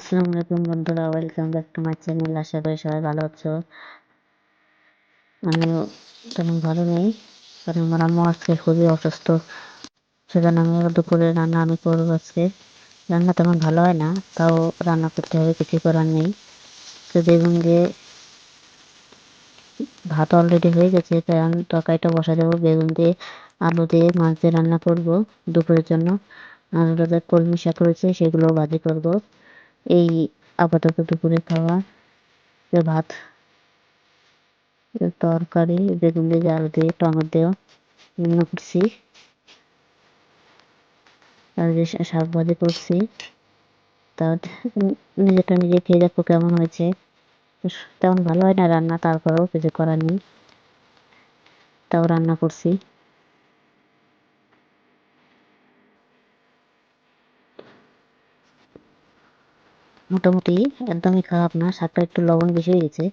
আসসালামু আলাইকুম বন্ধুরা, welcome back to my channel. আশা করি সবাই ভালো আছো। আমিও তেমন ভালো নেই, কারণ আমার আম্মু আজকে খুবই অসুস্থ। সেজন্য আমি দুপুরে রান্না করবো আজকে। রান্না তেমন ভালো হয় না, তাও রান্না করতে হবে, কিছু করার নেই। তো বেগুন দিয়ে ভাত অলরেডি হয়ে গেছে, তাই আমি তরকারিটা বসা দেবো। বেগুন দিয়ে আলু দিয়ে মাছ দিয়ে রান্না করব দুপুরের জন্য। আর ওদের কলমি শাক রয়েছে, সেগুলো ভাজি করব। এই আপাতত দুপুরে খাওয়া। ভাত, তরকারি বেগুন দিয়ে আলু দিয়ে টমেটো দিয়ে রান্না করছি, আর যে শাক ভাজি করছি। তাও নিজেটা নিজে খেয়ে দেখো কেমন হয়েছে। তেমন ভালো হয় না রান্না, তারপরেও কিছু করার নেই, তাও রান্না করছি। মোটামুটি একদমই খারাপ না, শাকটা একটু লবণ বেশি হয়ে গেছে,